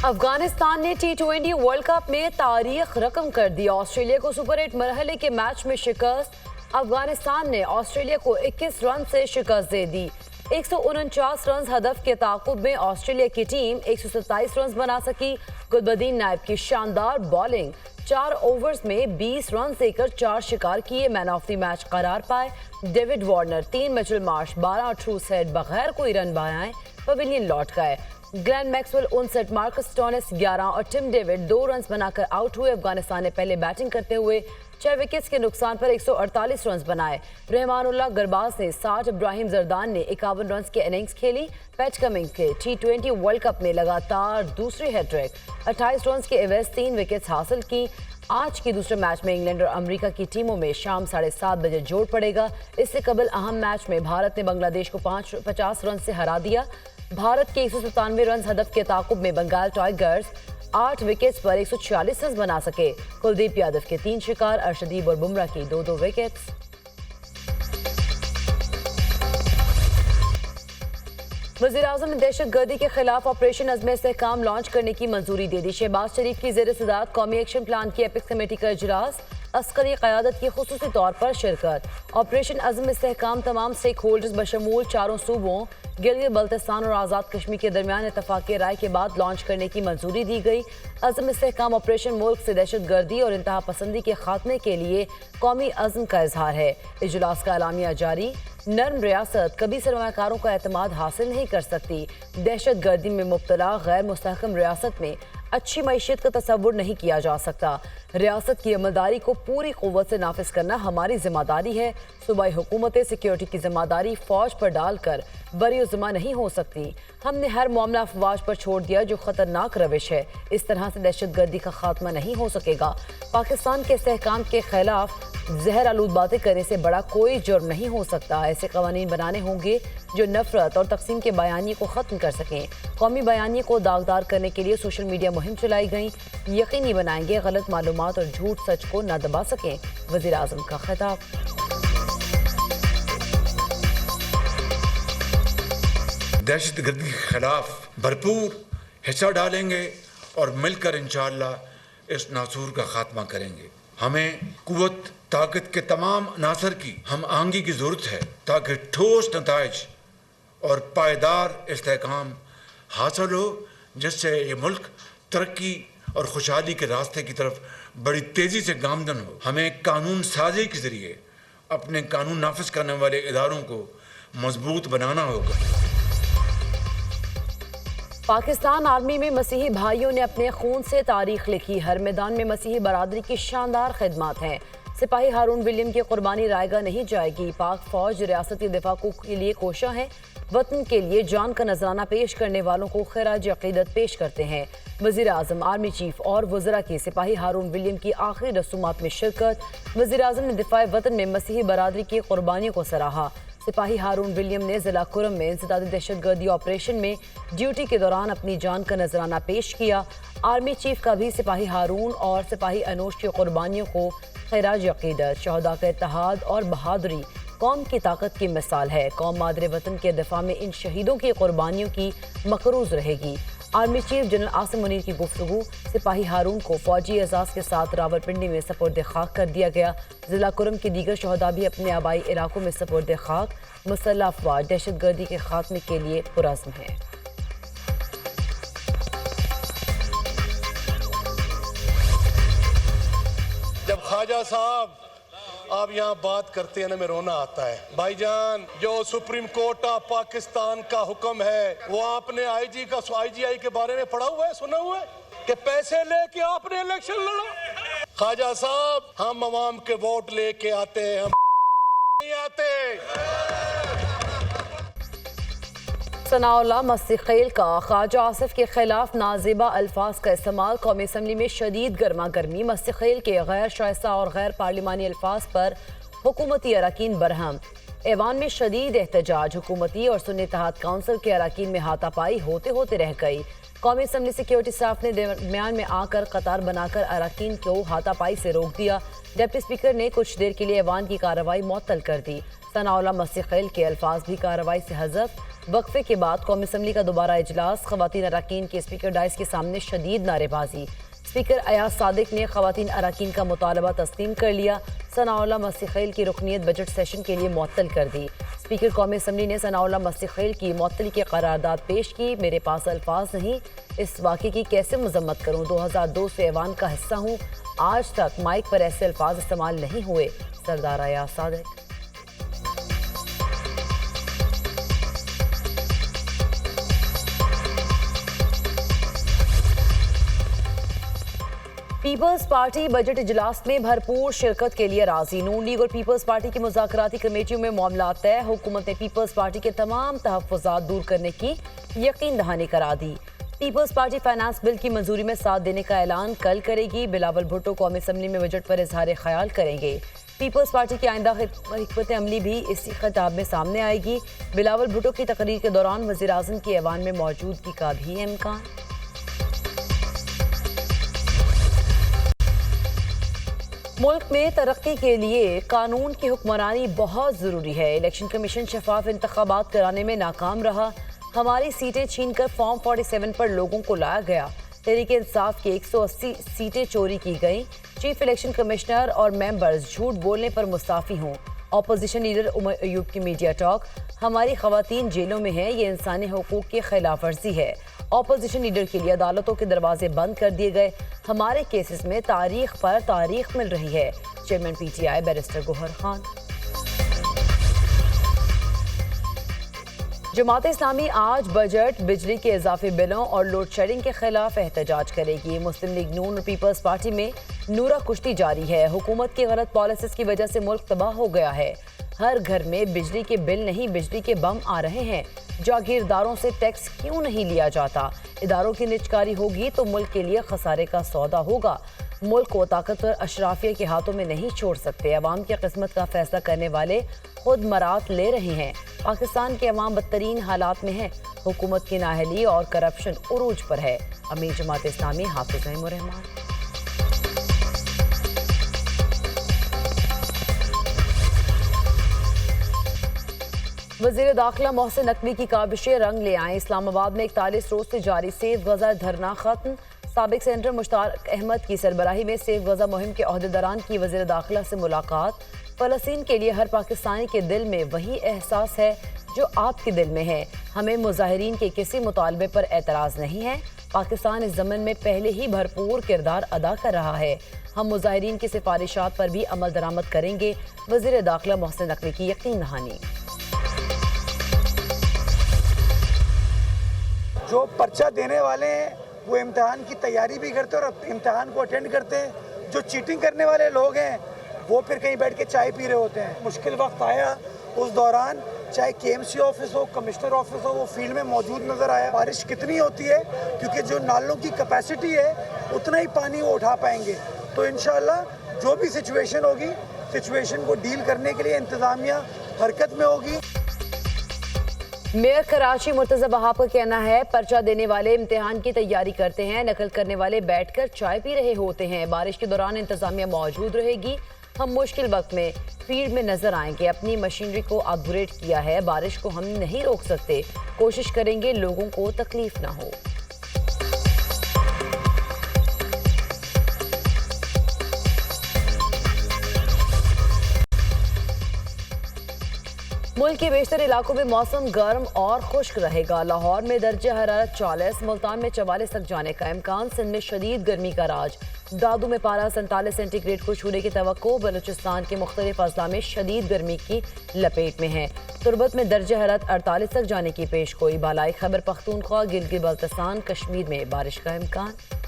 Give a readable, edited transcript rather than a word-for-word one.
افغانستان نے T20 world cup میں تاریخ رقم کر دی۔ آسٹریلیا کو سپر 8 مرحلے کے میچ میں شکست۔ افغانستان نے آسٹریلیا کو 21 رن سے شکست دے دی۔ 149 رنز ہدف کے تعاقب میں آسٹریلیا کی ٹیم 127 رنز بنا سکی۔ گلبدین نائب کی شاندار بالنگ 4 اوورز میں 20 رنز دے کر 4 شکار کیے مین آف دی میچ قرار پائے۔ ڈیوڈ وارنر 3 میچل مارش 12 ٹرو سیٹ بغیر کوئی رن بنائے پویلین لوٹ گئے۔ گلین میکسویل 59، مارکس اسٹونس 11 اور ٹم ڈیوڈ 2 رنز بنا کر آؤٹ ہوئے۔ افغانستان نے پہلے بیٹنگ کرتے ہوئے 6 وکٹس کے نقصان پر 148 رنز بنائے۔ رحمان اللہ گرباز نے 60، ابراہیم زردان نے 51 رنز کی اننگز کھیلی۔ پیٹ کمنگ کے T20 ورلڈ کپ میں لگاتار دوسری ہیٹ ٹرک، 28 رنز کے عوض 3 وکٹس حاصل کی۔ آج کے دوسرے میچ میں انگلینڈ اور امریکہ کی ٹیموں میں شام 7:30 بجے جوڑ پڑے گا۔ اس سے قبل اہم میچ میں بھارت نے بنگلہ دیش کو 50 رنز سے ہرا دیا۔ بھارت کے 197 رنز ہدف کے تعاقب میں بنگال ٹائیگرز 8 وکٹس پر 146 رنز بنا سکے۔ کلدیپ یادو کے 3 شکار، ارشدیپ اور بمراہ کی 2 وکٹس۔ وزیراعظم نے دہشت گردی کے خلاف آپریشن عزم استحکام لانچ کرنے کی منظوری دے دی۔ شہباز شریف کی زیر صدارت قومی ایکشن پلان کی ایپکس کمیٹی کا اجلاس، عسکری قیادت کی خصوصی طور پر شرکت۔ آپریشن عزم استحکام تمام سٹیک ہولڈرز بشمول 4 صوبوں گلگت بلتستان اور آزاد کشمیر کے درمیان اتفاقی رائے کے بعد لانچ کرنے کی منظوری دی گئی۔ عزم استحکام آپریشن ملک سے دہشت گردی اور انتہا پسندی کے خاتمے کے لیے قومی عزم کا اظہار ہے۔ اجلاس کا اعلامیہ جاری۔ نرم ریاست کبھی سرمایہ کاروں کا اعتماد حاصل نہیں کر سکتی۔ دہشت گردی میں مبتلا غیر مستحکم ریاست میں اچھی معیشت کا تصور نہیں کیا جا سکتا۔ ریاست کی عملداری کو پوری قوت سے نافذ کرنا ہماری ذمہ داری ہے۔ صوبائی حکومتیں سیکیورٹی کی ذمہ داری فوج پر ڈال کر بری و ذمہ نہیں ہو سکتی۔ ہم نے ہر معاملہ افواج پر چھوڑ دیا جو خطرناک روش ہے۔ اس طرح سے دہشت گردی کا خاتمہ نہیں ہو سکے گا۔ پاکستان کے استحکام کے خلاف زہر آلود باتیں کرنے سے بڑا کوئی جرم نہیں ہو سکتا۔ ایسے قوانین بنانے ہوں گے جو نفرت اور تقسیم کے بیانیے کو ختم کر سکیں۔ قومی بیانیے کو داغدار کرنے کے لیے سوشل میڈیا مہم چلائی گئی۔ یقینی بنائیں گے غلط معلومات اور جھوٹ سچ کو نہ دبا سکیں۔ وزیر اعظم کا خطاب۔ دہشت گردی کے خلاف بھرپور حصہ ڈالیں گے اور مل کر انشاءاللہ اس ناسور کا خاتمہ کریں گے۔ ہمیں قوت طاقت کے تمام عناصر کی ہم آہنگی کی ضرورت ہے تاکہ ٹھوس نتائج اور پائیدار استحکام حاصل ہو، جس سے یہ ملک ترقی اور خوشحالی کے راستے کی طرف بڑی تیزی سے گامزن ہو۔ ہمیں قانون سازی کے ذریعے اپنے قانون نافذ کرنے والے اداروں کو مضبوط بنانا ہوگا۔ پاکستان آرمی میں مسیحی بھائیوں نے اپنے خون سے تاریخ لکھی۔ ہر میدان میں مسیحی برادری کی شاندار خدمات ہیں۔ سپاہی ہارون ولیم کی قربانی رائے گاہ نہیں جائے گی۔ پاک فوج ریاستی دفاع کے لیے کوشاں ہے۔ وطن کے لیے جان کا نذرانہ پیش کرنے والوں کو خراج عقیدت پیش کرتے ہیں۔ وزیر اعظم، آرمی چیف اور وزراء کی سپاہی ہارون ولیم کی آخری رسومات میں شرکت۔ وزیر اعظم نے دفاع وطن میں مسیحی برادری کی قربانیوں کو سراہا۔ سپاہی ہارون ولیم نے ضلع کرم میں انسدادی دہشت گردی آپریشن میں ڈیوٹی کے دوران اپنی جان کا نذرانہ پیش کیا۔ آرمی چیف کا بھی سپاہی ہارون اور سپاہی انوش کی قربانیوں کو خراج عقیدت۔ شہداء کا اتحاد اور بہادری قوم کی طاقت کی مثال ہے۔ قوم مادر وطن کے دفاع میں ان شہیدوں کی قربانیوں کی مقروض رہے گی۔ Army chief general Asim Munir کی گفتگو۔ سپاہی ہارون کو فوجی اعزاز کے ساتھ راولپنڈی میں سپرد خاک کر دیا گیا۔ ضلع کرم کے دیگر شہداء بھی اپنے آبائی علاقوں میں سپرد خاک۔ مسلح افواج دہشت گردی کے خاتمے کے لیے پرعزم ہیں۔ جب خواجہ صاحب آپ یہاں بات کرتے ہیں نا، میں رونا آتا ہے۔ بھائی جان، جو سپریم کورٹ آف پاکستان کا حکم ہے وہ آپ نے آئی جی آئی کے بارے میں پڑھا ہوا ہے، سنا ہوا ہے کہ پیسے لے کے آپ نے الیکشن لڑا۔ خواجہ صاحب، ہم عوام کے ووٹ لے کے آتے ہیں، ہم نہیں آتے۔ ثناء اللہ مستقیل کا خواجہ آصف کے خلاف نازیبہ الفاظ کا استعمال۔ قومی اسمبلی میں شدید گرما گرمی۔ مستقیل کے غیر شائستہ اور غیر پارلیمانی الفاظ پر حکومتی اراکین برہم۔ ایوان میں شدید احتجاج۔ حکومتی اور سنی اتحاد کونسل کے اراکین میں ہاتھا پائی ہوتے ہوتے رہ گئی۔ قومی اسمبلی سیکیورٹی اسٹاف نے درمیان میں آ کر قطار بنا کر اراکین کو ہاتھا پائی سے روک دیا۔ ڈپٹی اسپیکر نے کچھ دیر کے لیے ایوان کی کارروائی معطل کر دی۔ ثناء اللہ مستقیل کے الفاظ بھی کارروائی سے حذف۔ وقفے کے بعد قومی اسمبلی کا دوبارہ اجلاس، خواتین اراکین کے اسپیکر ڈائس کے سامنے شدید نعرے بازی۔ اسپیکر ایاز صادق نے خواتین اراکین کا مطالبہ تسلیم کر لیا۔ ثناء اللہ مسیخیل کی رکنیت بجٹ سیشن کے لیے معطل کر دی۔ اسپیکر قومی اسمبلی نے ثناء اللہ مسیخیل کی معطلی کی قرارداد پیش کی۔ میرے پاس الفاظ نہیں، اس واقعے کی کیسے مذمت کروں، 2002 سے ایوان کا حصہ ہوں، آج تک مائک پر ایسے الفاظ استعمال نہیں ہوئے، سردار Ayaz Sadiq. Peoples party budget اجلاس میں بھرپور شرکت کے لیے راضی۔ نون لیگ اور پیپلز پارٹی کی مذاکراتی کمیٹیوں میں معاملات طے۔ حکومت نے پیپلز پارٹی کے تمام تحفظات دور کرنے کی یقین دہانی کرا دی۔ پیپلز پارٹی فائنانس بل کی منظوری میں ساتھ دینے کا اعلان کل کرے گی۔ بلاول بھٹو قومی اسمبلی میں بجٹ پر اظہار خیال کریں گے۔ پیپلز پارٹی کی آئندہ حکمت عملی بھی اسی خطاب میں سامنے آئے گی۔ بلاول بھٹو کی تقریر کے دوران وزیر اعظم کی ایوان میں موجودگی کا بھی امکان۔ ملک میں ترقی کے لیے قانون کی حکمرانی بہت ضروری ہے۔ الیکشن کمیشن شفاف انتخابات کرانے میں ناکام رہا۔ ہماری سیٹیں چھین کر فارم 47 پر لوگوں کو لایا گیا۔ تحریک انصاف کی 180 سیٹیں چوری کی گئیں۔ چیف الیکشن کمشنر اور ممبرز جھوٹ بولنے پر مستعفی ہوں۔ اپوزیشن لیڈر عمر ایوب کی میڈیا ٹاک، ہماری خواتین جیلوں میں ہیں، یہ انسانی حقوق کی خلاف ورزی ہے۔ اپوزیشن لیڈر کے لیے عدالتوں کے دروازے بند کر دیے گئے۔ ہمارے کیسز میں تاریخ پر تاریخ مل رہی ہے، چیئرمین پی ٹی آئی بیرسٹر گوہر خان۔ جماعت اسلامی آج بجٹ، بجلی کے اضافی بلوں اور لوڈ شیڈنگ کے خلاف احتجاج کرے گی۔ مسلم لیگ نون اور پیپلز پارٹی میں نورہ کشتی جاری ہے۔ حکومت کی غلط پالیسیز کی وجہ سے ملک تباہ ہو گیا ہے۔ ہر گھر میں بجلی کے بل نہیں، بجلی کے بم آ رہے ہیں۔ جاگیرداروں سے ٹیکس کیوں نہیں لیا جاتا؟ اداروں کی نجکاری ہوگی تو ملک کے لیے خسارے کا سودا ہوگا۔ ملک کو طاقتور اشرافیہ کے ہاتھوں میں نہیں چھوڑ سکتے۔ عوام کی قسمت کا فیصلہ کرنے والے خود مرات لے رہے ہیں۔ پاکستان کے عوام بدترین حالات میں ہے۔ حکومت کی نااہلی اور کرپشن عروج پر ہے۔ امیر جماعت اسلامی حافظ نعیم الرحمان۔ وزیر داخلہ محسن نقوی کی کاوشیں رنگ لے آئیں۔ اسلام آباد میں 41 روز سے جاری سیف غزہ دھرنا ختم۔ سابق سینیٹر مشتاق احمد کی سربراہی میں سیف غزہ مہم کے عہدیداران کی وزیر داخلہ سے ملاقات۔ فلسطین کے لیے ہر پاکستانی کے دل میں وہی احساس ہے جو آپ کے دل میں ہے۔ ہمیں مظاہرین کے کسی مطالبے پر اعتراض نہیں ہے۔ پاکستان اس ضمن میں پہلے ہی بھرپور کردار ادا کر رہا ہے۔ ہم مظاہرین کی سفارشات پر بھی عمل درآمد کریں گے۔ وزیر داخلہ محسن نقوی کی یقین دہانی۔ جو پرچہ دینے والے ہیں وہ امتحان کی تیاری بھی کرتے ہیں اور امتحان کو اٹینڈ کرتے ہیں۔ جو چیٹنگ کرنے والے لوگ ہیں وہ پھر کہیں بیٹھ کے چائے پی رہے ہوتے ہیں۔ مشکل وقت آیا، اس دوران چاہے کے ایم سی آفس ہو، کمشنر آفس ہو، وہ فیلڈ میں موجود نظر آیا۔ بارش کتنی ہوتی ہے کیونکہ جو نالوں کی کیپیسٹی ہے اتنا ہی پانی وہ اٹھا پائیں گے۔ تو انشاءاللہ جو بھی سچویشن ہوگی، سچویشن کو ڈیل کرنے کے لیے انتظامیہ حرکت میں ہوگی۔ میئر کراچی مرتضی وہاب کا کہنا ہے پرچہ دینے والے امتحان کی تیاری کرتے ہیں، نقل کرنے والے بیٹھ کر چائے پی رہے ہوتے ہیں۔ بارش کے دوران انتظامیہ موجود رہے گی۔ ہم مشکل وقت میں فیلڈ میں نظر آئیں گے۔ اپنی مشینری کو اپ گریڈ کیا ہے۔ بارش کو ہم نہیں روک سکتے، کوشش کریں گے لوگوں کو تکلیف نہ ہو۔ ملک کے بیشتر علاقوں میں موسم گرم اور خشک رہے گا۔ لاہور میں درجہ حرارت 40، ملتان میں 44 تک جانے کا امکان۔ سندھ میں شدید گرمی کا راج، دادو میں پارہ 47 سینٹی گریڈ کو چھونے کی توقع۔ بلوچستان کے مختلف اضلاع میں شدید گرمی کی لپیٹ میں ہیں۔ تربت میں درجہ حرارت 48 تک جانے کی پیش گوئی۔ بالائی خیبر پختونخوا، گلگت بلتستان، کشمیر میں بارش کا امکان۔